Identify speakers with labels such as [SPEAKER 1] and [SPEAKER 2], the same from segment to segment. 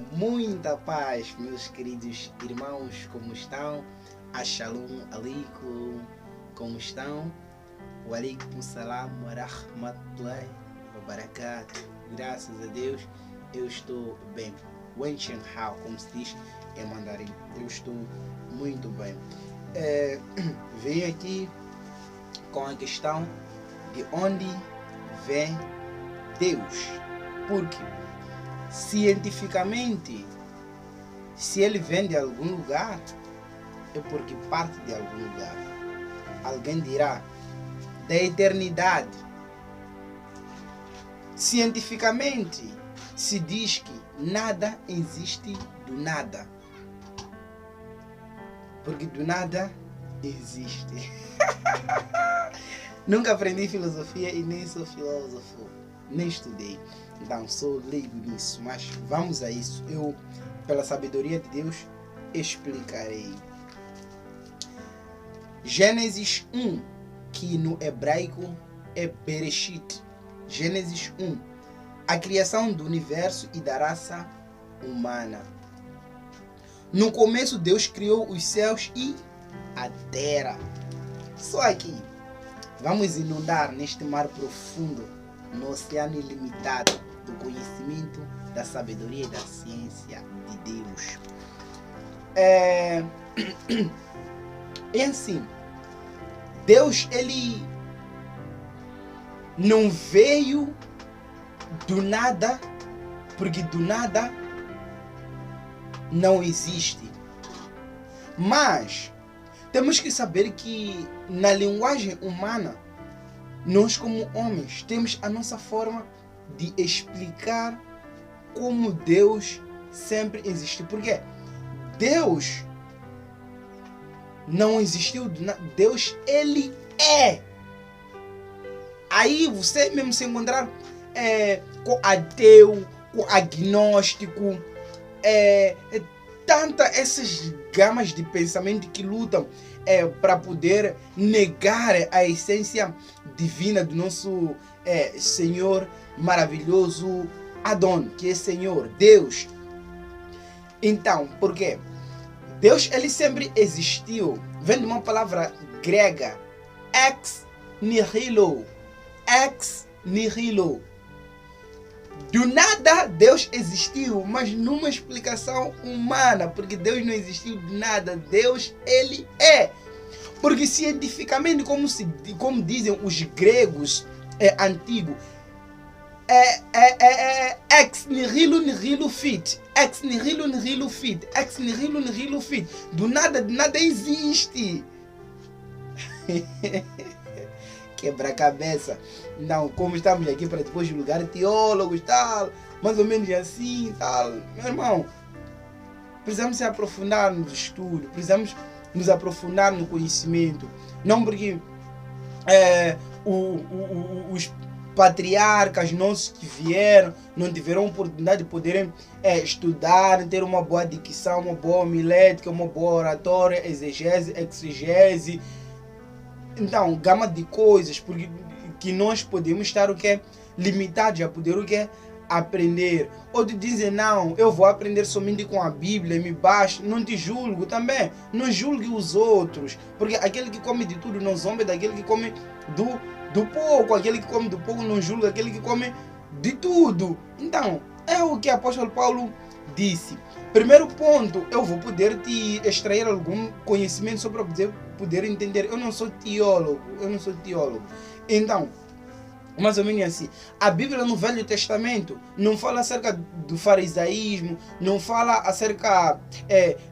[SPEAKER 1] Muita paz, meus queridos irmãos, como estão? Assalamu alaikum, como estão? Wa alaikum salam wa rahmatullahi wa barakatuh. Graças a Deus, eu estou bem. Wen Chen Hao, como se diz em mandarim, eu estou muito bem. Venho aqui com a questão de onde vem Deus. Porque cientificamente, se ele vem de algum lugar, é porque parte de algum lugar. Alguém dirá, da eternidade. Cientificamente, se diz que nada existe do nada. Porque do nada existe. Nunca aprendi filosofia e nem sou filósofo. Nem estudei. Então, sou leigo nisso. Mas vamos a isso. Eu, pela sabedoria de Deus, explicarei. Gênesis 1, que no hebraico é Bereshit. Gênesis 1. A criação do universo e da raça humana. No começo, Deus criou os céus e a terra. Só aqui. Vamos inundar neste mar profundo, no oceano ilimitado do conhecimento, da sabedoria e da ciência de Deus. É assim, Deus, ele não veio do nada, porque do nada não existe. Mas temos que saber que na linguagem humana, nós como homens temos a nossa forma de explicar como Deus sempre existiu. Porque Deus não existiu do nada. Deus, ele é. Aí você mesmo se encontrar com ateu, com agnóstico, tantas essas gamas de pensamento que lutam para poder negar a essência divina do nosso Senhor maravilhoso Adon, que é Senhor, Deus. Então, por quê? Deus, ele sempre existiu. Vem de uma palavra grega, ex nihilo. Ex nihilo. Do nada Deus existiu, mas numa explicação humana, porque Deus não existiu de nada. Deus, ele é. Porque cientificamente, como dizem os gregos antigos, ex nihilo nihilo fit. Ex nihilo nihilo fit. Ex nihilo nihilo fit. Do nada existe. Quebra a cabeça. Não, como estamos aqui para depois julgar teólogos, tal, mais ou menos assim, tal. Meu irmão, precisamos se aprofundar nos estudos, precisamos nos aprofundar no conhecimento. Não porque os patriarcas nossos que vieram não tiveram oportunidade de poderem estudar, ter uma boa dicção, uma boa homilética, uma boa oratória, exegese, exegese. Então, gama de coisas porque que nós podemos estar limitados a poder aprender. Ou de dizer, não, eu vou aprender somente com a Bíblia, me basta. Não te julgo também. Não julgue os outros. Porque aquele que come de tudo não zomba daquele que come do pouco. Aquele que come do pouco não julga aquele que come de tudo. Então, é o que o apóstolo Paulo disse. Primeiro ponto, eu vou poder te extrair algum conhecimento só para poder entender. Eu não sou teólogo. Então, mais ou menos assim, a Bíblia no Velho Testamento não fala acerca do farisaísmo, não fala acerca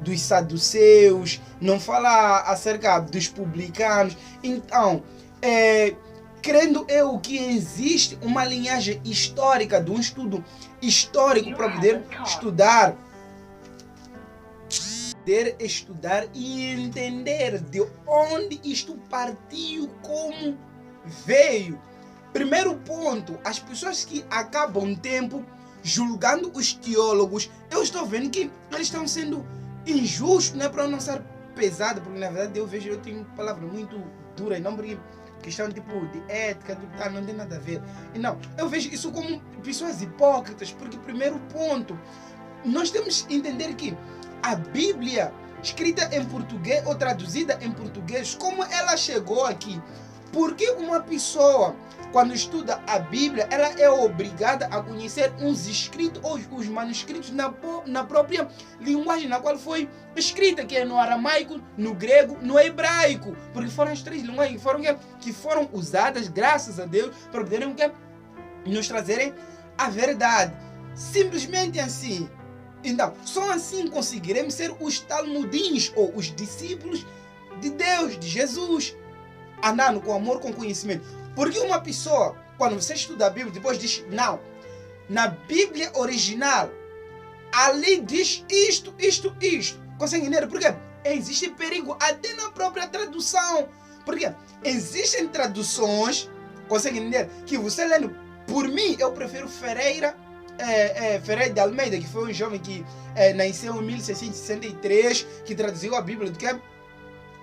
[SPEAKER 1] dos saduceus, não fala acerca dos publicanos. Então, crendo eu que existe uma linhagem histórica, de um estudo histórico para poder estudar e entender de onde isto partiu, como veio. Primeiro ponto, as pessoas que acabam tempo julgando os teólogos, eu estou vendo que eles estão sendo injustos, não é para não ser pesado, porque na verdade eu tenho palavras muito duras, não porque questão tipo de ética, não tem nada a ver. E não, eu vejo isso como pessoas hipócritas, porque primeiro ponto, nós temos que entender que a Bíblia, escrita em português ou traduzida em português, como ela chegou aqui? Porque uma pessoa, quando estuda a Bíblia, ela é obrigada a conhecer os escritos ou os manuscritos na própria linguagem na qual foi escrita, que é no aramaico, no grego, no hebraico. Porque foram as três linguagens que foram usadas, graças a Deus, para poderem nos trazerem a verdade. Simplesmente assim. Então, só assim conseguiremos ser os talmudins, ou os discípulos de Deus, de Jesus, andando com amor, com conhecimento. Porque uma pessoa, quando você estuda a Bíblia, depois diz, não, na Bíblia original, ali diz isto. Consegue entender? Porque existe perigo até na própria tradução. Porque existem traduções, consegue entender, que você lendo, por mim, eu prefiro Ferreira de Almeida, que foi um jovem que nasceu em 1663, que traduziu a Bíblia do que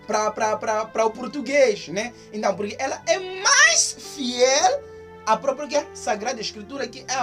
[SPEAKER 1] para o português, né? Então, porque ela é mais fiel à própria Sagrada Escritura, que é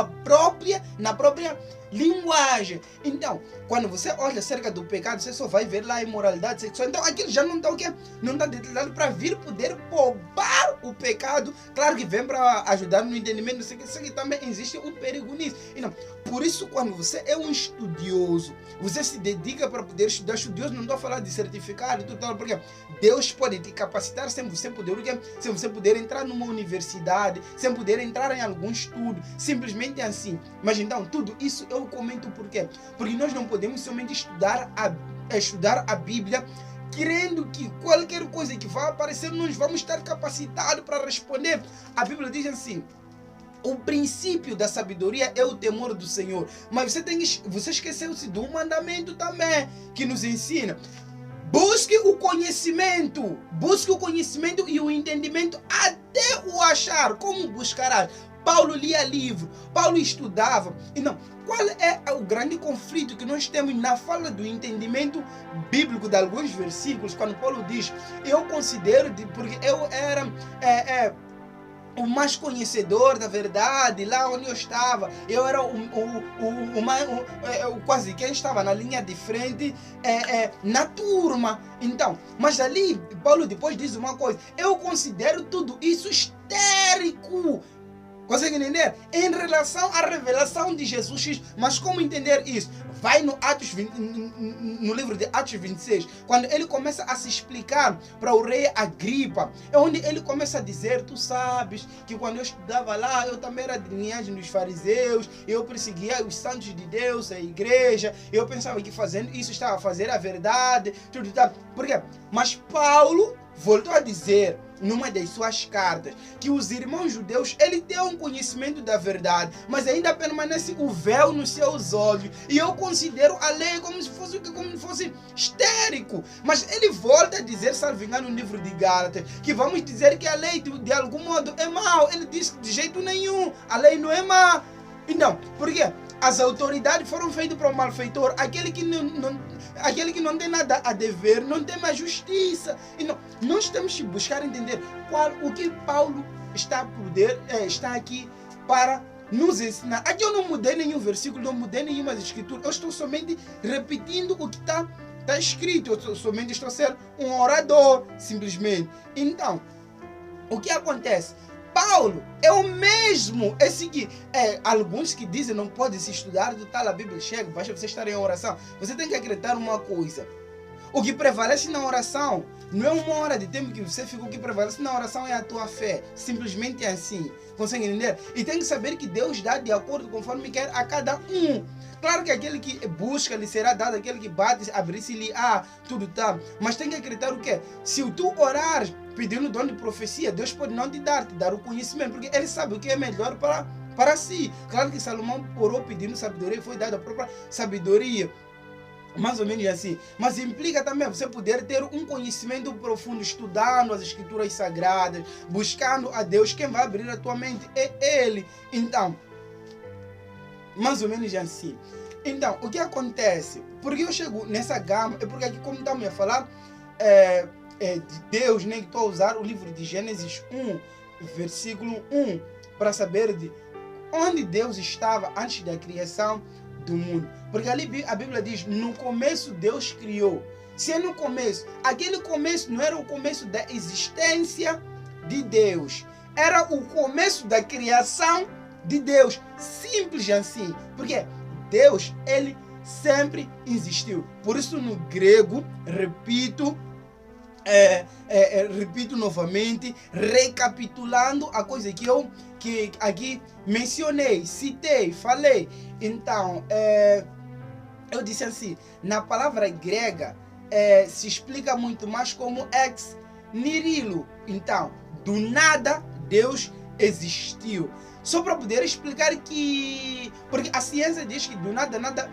[SPEAKER 1] na própria linguagem. Então, quando você olha acerca do pecado, você só vai ver lá a imoralidade sexual. Então, aquilo já não está o quê? Não está detalhado para vir poder poupar o pecado. Claro que vem para ajudar no entendimento, sei que também existe um perigo nisso. Então, por isso, quando você é um estudioso, você se dedica para poder estudar. Estudioso, não estou a falar de certificado e tudo tal, porque Deus pode te capacitar sem você poder entrar numa universidade, sem poder entrar em algum estudo, simplesmente assim. Mas então, tudo isso eu comento por quê? Porque nós não podemos somente estudar a Bíblia querendo que qualquer coisa que vá aparecer, nós vamos estar capacitados para responder. A Bíblia diz assim: o princípio da sabedoria é o temor do Senhor. Mas você esqueceu-se de um mandamento também que nos ensina: busque o conhecimento e o entendimento até o achar. Como buscarás? Paulo lia livro, Paulo estudava. Então, qual é o grande conflito que nós temos na fala do entendimento bíblico de alguns versículos, quando Paulo diz, eu considero, porque eu era o mais conhecedor da verdade, lá onde eu estava, eu era quase quem estava na linha de frente na turma. Então, mas ali, Paulo depois diz uma coisa: eu considero tudo isso histérico. Consegue entender? Em relação à revelação de Jesus. Mas como entender isso? Vai no livro de Atos 26, quando ele começa a se explicar para o rei Agripa, é onde ele começa a dizer: tu sabes que quando eu estudava lá, eu também era de linhagem dos fariseus, eu perseguia os santos de Deus, a igreja, eu pensava que fazendo isso estava a fazer a verdade, tudo tal. Por quê? Mas Paulo voltou a dizer, numa das suas cartas, que os irmãos judeus, ele tem um conhecimento da verdade, mas ainda permanece o véu nos seus olhos. E eu considero a lei como se fosse histérico. Mas ele volta a dizer, salvo engano, no livro de Gálatas, que vamos dizer que a lei de algum modo é mal. Ele diz que de jeito nenhum, a lei não é má. Então, por quê? As autoridades foram feitas para o malfeitor, aquele que não tem nada a dever, não tem mais justiça. Então, nós temos que buscar entender o que Paulo está aqui para nos ensinar. Aqui eu não mudei nenhum versículo, não mudei nenhuma escritura, eu estou somente repetindo o que está escrito, eu somente estou a ser um orador, simplesmente. Então, o que acontece? Paulo é o mesmo, alguns que dizem não pode se estudar do tal, a Bíblia chega, basta você estar em oração. Você tem que acreditar uma coisa: o que prevalece na oração não é uma hora de tempo que você fica, o que prevalece na oração é a tua fé, simplesmente assim. Consegue entender? E tem que saber que Deus dá de acordo conforme quer a cada um. Claro que aquele que busca lhe será dado, aquele que bate, abrir-se-lhe tudo tá. Mas tem que acreditar o quê? Se tu orar pedindo o dom de profecia, Deus pode não te dar o conhecimento, porque Ele sabe o que é melhor para si. Claro que Salomão orou pedindo sabedoria e foi dada a própria sabedoria. Mais ou menos assim. Mas implica também você poder ter um conhecimento profundo, estudando as escrituras sagradas, buscando a Deus. Quem vai abrir a tua mente é Ele. Então, mais ou menos assim. Então, o que acontece? Porque eu chego nessa gama, é porque aqui, como estamos a falar de Deus, né, que estou a usar o livro de Gênesis 1, versículo 1, para saber de onde Deus estava antes da criação do mundo. Porque ali a Bíblia diz, no começo Deus criou. Se é no começo, aquele começo não era o começo da existência de Deus. Era o começo da criação de Deus. Simples assim. Porque Deus, ele sempre existiu. Por isso no grego, repito novamente, recapitulando a coisa que aqui mencionei, citei, falei. Então, eu disse assim, na palavra grega se explica muito mais como ex nihilo. Então, do nada Deus existiu. Só para poder explicar que... Porque a ciência diz que do nada nada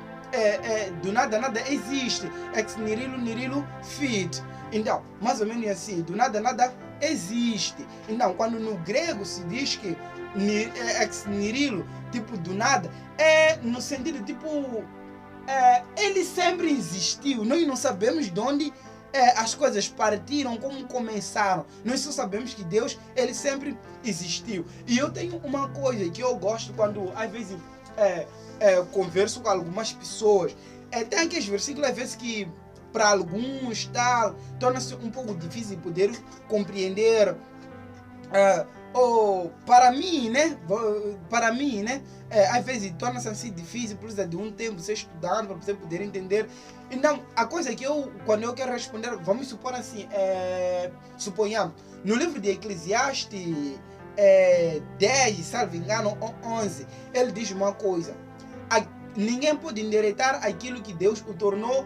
[SPEAKER 1] existe. Ex nihilo fit. Então, mais ou menos assim, do nada nada existe. Então, quando no grego se diz que ex nihilo, tipo do nada, é no sentido tipo... ele sempre existiu. Nós não sabemos de onde as coisas partiram, como começaram. Nós só sabemos que Deus, ele sempre existiu. E eu tenho uma coisa que eu gosto quando, às vezes, converso com algumas pessoas. Tem aqueles versículos, às vezes, que para alguns tal, torna-se um pouco difícil poder compreender. Ou para mim, né? Às vezes torna-se assim difícil, precisa de um tempo você estudando para você poder entender. Então, a coisa que quando eu quero responder, vamos supor assim, suponhamos, no livro de Eclesiastes 10, salvo engano, 11, ele diz uma coisa: ninguém pode endireitar aquilo que Deus o tornou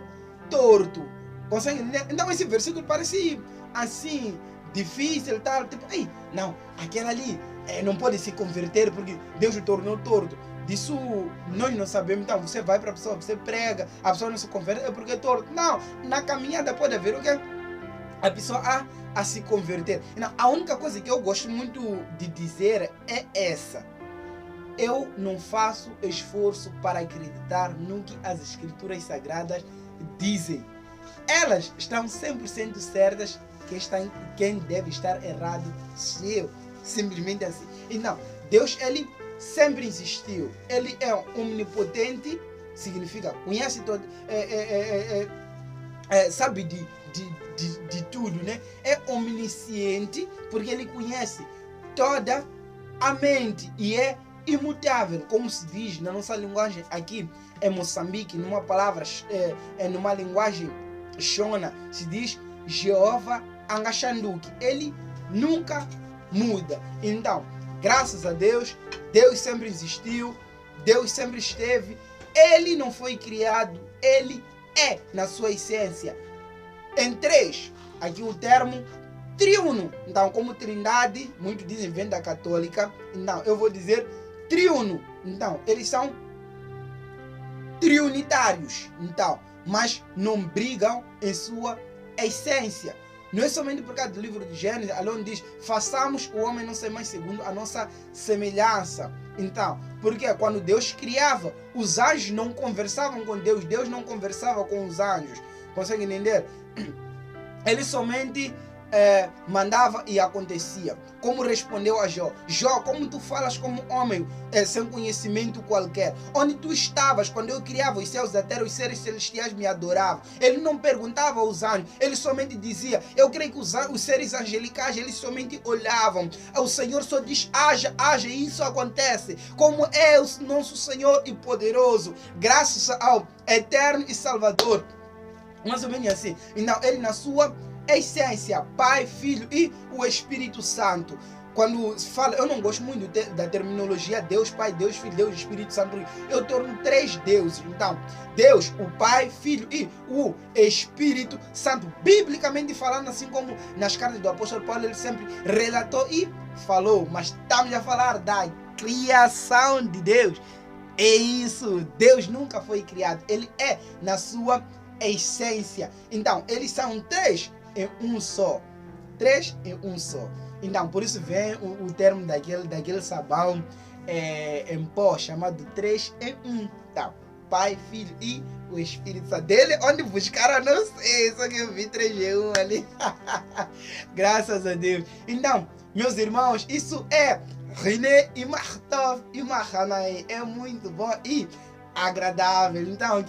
[SPEAKER 1] torto. Consegue entender? Então, esse versículo parece assim difícil, tal, tipo, não, aquela ali não pode se converter porque Deus o tornou torto. Disso nós não sabemos. Então você vai para a pessoa, você prega, a pessoa não se converte porque é torto. Não, na caminhada pode haver o que? A pessoa a se converter. Não, a única coisa que eu gosto muito de dizer é essa: eu não faço esforço para acreditar no que as escrituras sagradas dizem. Elas estão 100% certas. Quem deve estar errado sou eu. Simplesmente assim. E não, Deus, ele sempre existiu. Ele é omnipotente, significa conhece todo, sabe de tudo, né? É omnisciente porque ele conhece toda a mente e é imutável, como se diz na nossa linguagem aqui em Moçambique, numa palavra, numa linguagem Shona, se diz Jeová Angashanduki. Ele nunca muda. Então, graças a Deus, Deus sempre existiu, Deus sempre esteve, ele não foi criado, ele é na sua essência. Em três, aqui o termo triuno. Então, como trindade, muitos dizem vem da católica, então eu vou dizer triuno. Então, eles são triunitários, então, mas não brigam em sua essência. Não é somente por causa do livro de Gênesis, onde diz, façamos o homem não ser mais segundo a nossa semelhança. Então, porque quando Deus criava, os anjos não conversavam com Deus, Deus não conversava com os anjos. Consegue entender? Ele somente mandava e acontecia. Como respondeu a Jó: Jó, como tu falas como homem, sem conhecimento qualquer? Onde tu estavas quando eu criava os céus da terra, os seres celestiais me adoravam? Ele não perguntava aos anjos, ele somente dizia. Eu creio que os seres angelicais, eles somente olhavam. O Senhor só diz, haja, haja, e isso acontece. Como é o nosso Senhor e poderoso, graças ao eterno e Salvador. Mais ou menos assim. Então, ele na sua essência, Pai, Filho e o Espírito Santo. Quando se fala, eu não gosto muito da terminologia Deus Pai, Deus Filho, Deus Espírito Santo, porque eu torno três deuses. Então, Deus, o Pai, Filho e o Espírito Santo. Biblicamente falando, assim como nas cartas do apóstolo Paulo, ele sempre relatou e falou. Mas estamos a falar da criação de Deus. É isso, Deus nunca foi criado, ele é na sua essência. Então, eles são três em um só. Três em um só. Então, por isso vem o termo daquele sabão em pó, chamado 3 em 1. Tá? Pai, Filho e o Espírito Santo. Dele, onde buscaram, não sei, só que eu vi 3 em 1 ali. Graças a Deus. Então, meus irmãos, isso é René e Martov e Mahanaim. É muito bom. E agradável. Então,